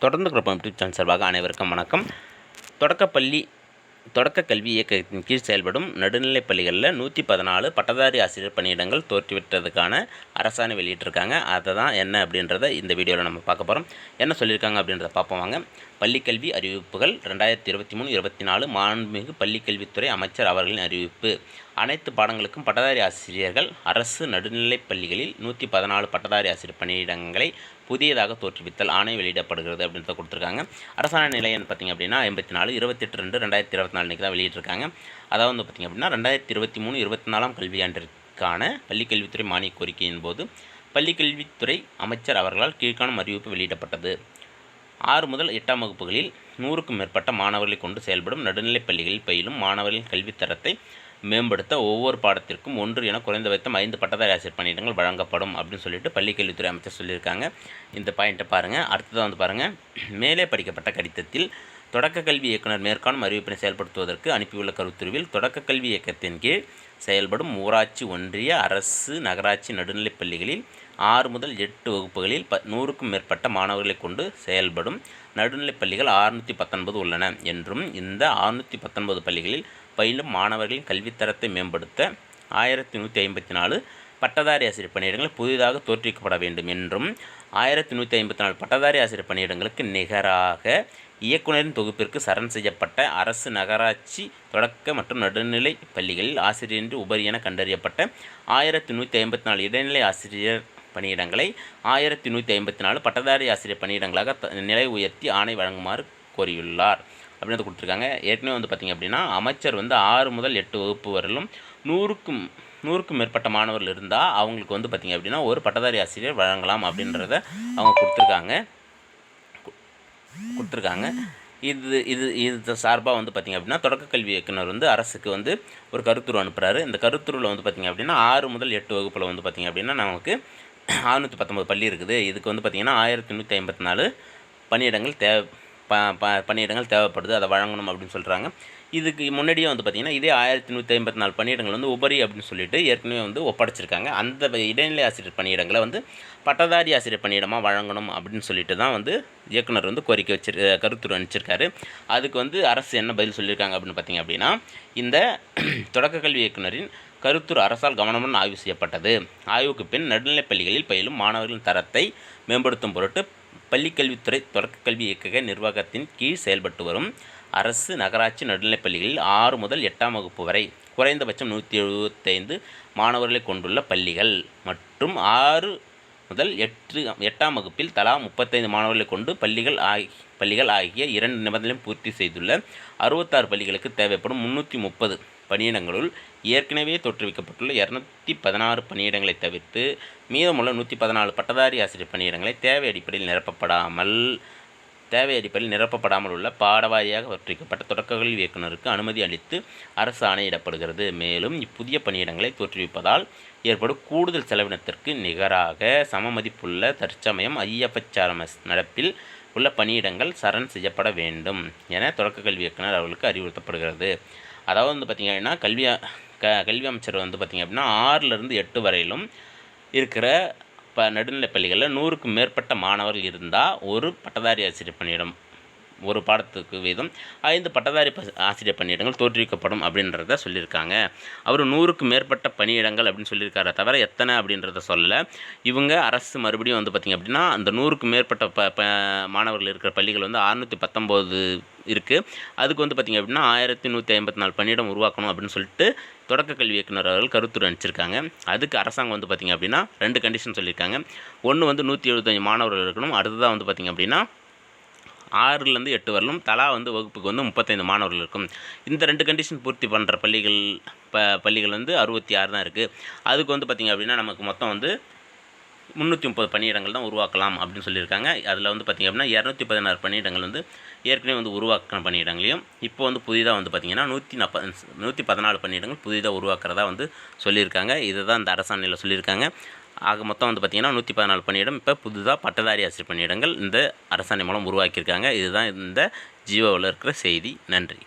தொடர்ந்து குழப்பம் YouTube channel சார்பாக அனைவருக்கும் வணக்கம். தொடக்க கல்வி இயக்கத்தின் கீழ் செயல்படும் நடுநிலைப் பள்ளிகளில் 114 பட்டதாரி ஆசிரியர் பணியிடங்கள் தோற்றுவிட்டதுக்கான அரசாணை வெளியிட்டிருக்காங்க. அதை தான் என்ன அப்படின்றத இந்த வீடியோவில் நம்ம பார்க்க போகிறோம். என்ன சொல்லியிருக்காங்க அப்படின்றத பார்ப்போம் வாங்க. பள்ளிக்கல்வி அறிவிப்புகள் 2023-24 மாண்புமிகு பள்ளிக்கல்வித்துறை அமைச்சர் அவர்களின் அறிவிப்பு. அனைத்து பாடங்களுக்கும் பட்டதாரி ஆசிரியர்கள் அரசு நடுநிலைப் பள்ளிகளில் 114 பட்டதாரி ஆசிரியர் பணியிடங்களை புதியதாக தோற்றுவித்தல் ஆணை வெளியிடப்படுகிறது அப்படின்றத கொடுத்துருக்காங்க. அரசாணை நிலை பார்த்திங்க அப்படின்னா 54 28/2/2024 இன்றைக்கி தான் வெளியிட்டிருக்காங்க. அதாவது வந்து பார்த்திங்க அப்படின்னா 2023-24 கல்வியாண்டிற்கான பள்ளிக்கல்வித்துறை மானிய கோரிக்கையின் போது பள்ளிக்கல்வித்துறை அமைச்சர் அவர்களால் கீழ்காணும் அறிவிப்பு வெளியிடப்பட்டது. 6 முதல் 8ஆம் வகுப்புகளில் 100க்கும் மேற்பட்ட மாணவர்களை கொண்டு செயல்படும் நடுநிலைப் பள்ளிகளில் பயிலும் மாணவர்களின் கல்வித்தரத்தை மேம்படுத்த ஒவ்வொரு பாடத்திற்கும் 1 என குறைந்தபட்சம் 5 பட்டதாரி ஆசிரியர் பணியிடங்கள் வழங்கப்படும் அப்படின்னு சொல்லிட்டு பள்ளிக்கல்வித்துறை அமைச்சர் சொல்லியிருக்காங்க. இந்த பாயிண்ட்டை பாருங்கள். அடுத்ததாக வந்து பாருங்கள், மேலே படிக்கப்பட்ட கடிதத்தில் தொடக்க கல்வி இயக்குனர் மேற்காணும் அறிவிப்பினை செயல்படுத்துவதற்கு அனுப்பியுள்ள கருத்துருவில் தொடக்க கல்வி இயக்கத்தின் கீழ் செயல்படும் ஊராட்சி, ஒன்றிய, அரசு, நகராட்சி நடுநிலைப் பள்ளிகளில் 6 முதல் 8 வகுப்புகளில் 100க்கும் மேற்பட்ட மாணவர்களை கொண்டு செயல்படும் நடுநிலைப் பள்ளிகள் 619 உள்ளன என்றும் இந்த 619 பள்ளிகளில் பயிலும் மாணவர்களின் கல்வித்தரத்தை மேம்படுத்த 1154 பட்டதாரி ஆசிரியர் பணியிடங்கள் புதிதாக தோற்றுவிக்கப்பட வேண்டும் என்றும் 1154 பட்டதாரி ஆசிரியர் பணியிடங்களுக்கு நிகராக இயக்குநரின் தொகுப்பிற்கு சரண் செய்யப்பட்ட அரசு, நகராட்சி, தொடக்க மற்றும் நடுநிலை பள்ளிகளில் ஆசிரியரின்றி உபரி என கண்டறியப்பட்ட 1154 இடைநிலை ஆசிரியர் பணியிடங்களை 1154 பட்டதாரி ஆசிரியர் பணியிடங்களாக நிலை உயர்த்தி ஆணை வழங்குமாறு கோரியுள்ளார் அப்படின்னு கொடுத்துருக்காங்க. ஏற்கனவே வந்து பார்த்திங்க அப்படின்னா அமைச்சர் வந்து 6 முதல் 8 வகுப்பு வரையிலும் 100க்கும் மேற்பட்ட மாணவர்கள் இருந்தால் அவங்களுக்கு வந்து பார்த்திங்க அப்படின்னா ஒரு பட்டதாரி ஆசிரியர் வழங்கலாம் அப்படின்றத அவங்க கொடுத்துருக்காங்க. இது சார்பாக வந்து பார்த்திங்க அப்படின்னா தொடக்க கல்வி இயக்குனர் வந்து அரசுக்கு வந்து ஒரு கருத்துரு அனுப்புகிறாரு. இந்த கருத்துருவில் வந்து பார்த்திங்க அப்படின்னா 6 முதல் 8 வகுப்பில் வந்து பார்த்திங்க அப்படின்னா நமக்கு 619 பள்ளி இருக்குது. இதுக்கு வந்து பார்த்திங்கன்னா 1154 பணியிடங்கள் பணியிடங்கள் தேவைப்படுது, அதை வழங்கணும் அப்படின்னு சொல்கிறாங்க. இதுக்கு முன்னாடியே வந்து பார்த்திங்கன்னா இதே 1154 பணியிடங்கள் வந்து உபரி அப்படின்னு சொல்லிட்டு ஏற்கனவே வந்து ஒப்படைச்சிருக்காங்க. அந்த இடைநிலை ஆசிரியர் பணியிடங்களை வந்து பட்டதாரி ஆசிரியர் பணியிடமாக வழங்கணும் அப்படின்னு சொல்லிட்டு தான் வந்து இயக்குனர் வந்து கோரிக்கை கருத்துரு அனுப்பிச்சிருக்காரு. அதுக்கு வந்து அரசு என்ன பதில் சொல்லியிருக்காங்க அப்படின்னு பார்த்திங்க அப்படின்னா, இந்த தொடக்க கல்வி இயக்குனரின் கருத்துரு அரசால் கவனமுடன் ஆய்வு செய்யப்பட்டது. ஆய்வுக்கு பின் நடுநிலைப் பள்ளிகளில் பயிலும் மாணவர்களின் தரத்தை மேம்படுத்தும் பொருட்டு பள்ளிக்கல்வித்துறை தொடக்க கல்வி இயக்கக நிர்வாகத்தின் கீழ் செயல்பட்டு வரும் அரசு, நகராட்சி நடுநிலைப் பள்ளிகளில் 6 முதல் 8ஆம் வகுப்பு வரை குறைந்தபட்சம் 175 மாணவர்களை கொண்டுள்ள பள்ளிகள் மற்றும் 6 முதல் 8ஆம் வகுப்பில் தலா 35 மாணவர்களை கொண்டு பள்ளிகள் ஆகிய 2 நிபந்தனையும் பூர்த்தி செய்துள்ள 66 பள்ளிகளுக்கு தேவைப்படும் 330 பணியிடங்களுள் ஏற்கனவே தோற்றுவிக்கப்பட்டுள்ள 216 பணியிடங்களை தவிர்த்து மீதமுள்ள 114 பட்டதாரி ஆசிரியர் பணியிடங்களை தேவை அடிப்படையில் நிரப்பப்படாமல் உள்ள பாடவாரியாக தோற்றுவிக்கப்பட்ட தொடக்க கல்வி இயக்குனருக்கு அனுமதி அளித்து அரசு ஆணையிடப்படுகிறது. மேலும் இப்புதிய பணியிடங்களை தோற்றுவிப்பதால் ஏற்படும் கூடுதல் செலவினத்திற்கு நிகராக சமமதிப்புள்ள தற்சமயம் IFHRMS நடப்பில் உள்ள பணியிடங்கள் சரண் செய்யப்பட வேண்டும் என தொடக்க கல்வி இயக்குனர் அவர்களுக்கு அறிவுறுத்தப்படுகிறது. அதாவது வந்து பார்த்திங்கன்னா கல்வி அமைச்சர் வந்து பார்த்திங்க அப்படின்னா 6லேருந்து 8 வரையிலும் இருக்கிற நடுநிலைப் பள்ளிகளில் 100க்கும் மேற்பட்ட மாணவர்கள் இருந்தால் ஒரு பட்டதாரி ஆசிரியர் பணியிடம், ஒரு பாடத்துக்கு வீதம் 5 பட்டதாரி ஆசிரியர் பணியிடங்கள் தோற்றுவிக்கப்படும் அப்படின்றத சொல்லியிருக்காங்க. அவர் 100க்கும் மேற்பட்ட பணியிடங்கள் அப்படின்னு சொல்லியிருக்காரு, தவிர எத்தனை அப்படின்றத சொல்லலை. இவங்க அரசு மறுபடியும் வந்து பார்த்திங்க அப்படின்னா அந்த 100க்கும் மேற்பட்ட மாணவர்கள் இருக்கிற பள்ளிகள் வந்து 619 இருக்குது. அதுக்கு வந்து பார்த்திங்க அப்படின்னா 1154 பணியிடம் உருவாக்கணும் அப்படின்னு சொல்லிட்டு தொடக்க கல்வி இயக்குனர் அவர்கள் கருத்துரு அனுப்பிச்சிருக்காங்க. அதுக்கு அரசாங்கம் வந்து பார்த்திங்க அப்படின்னா 2 கண்டிஷன் சொல்லியிருக்காங்க. ஒன்று வந்து 175 மாணவர்கள் இருக்கணும். அடுத்ததாக வந்து பார்த்திங்க அப்படின்னா 6லேருந்து 8 வரலும் தலா வந்து வகுப்புக்கு வந்து 35 மாணவர்கள் இருக்கும். இந்த 2 கண்டிஷன் பூர்த்தி பண்ணுற பள்ளிகள் வந்து 66 தான் இருக்குது. அதுக்கு வந்து பார்த்திங்க அப்படின்னா நமக்கு மொத்தம் வந்து 330 பணியிடங்கள் தான் உருவாக்கலாம் அப்படின்னு சொல்லியிருக்காங்க. அதில் வந்து பார்த்திங்க அப்படின்னா 216 பணியிடங்கள் வந்து ஏற்கனவே வந்து உருவாக்கின பணியிடங்களையும் இப்போ வந்து புதிதாக வந்து பார்த்திங்கன்னா 114 பணியிடங்கள் புதிதாக உருவாக்குறதா வந்து சொல்லியிருக்காங்க. இதை தான் இந்த அரசாணையில் சொல்லியிருக்காங்க. ஆக மொத்தம் வந்து பார்த்திங்கன்னா 114 பணியிடம் இப்போ புதுதாக பட்டதாரி ஆசிரியர் பணியிடங்கள் இந்த அரசாணை மூலம் உருவாக்கியிருக்காங்க. இதுதான் இந்த ஜியோவில் இருக்கிற செய்தி. நன்றி.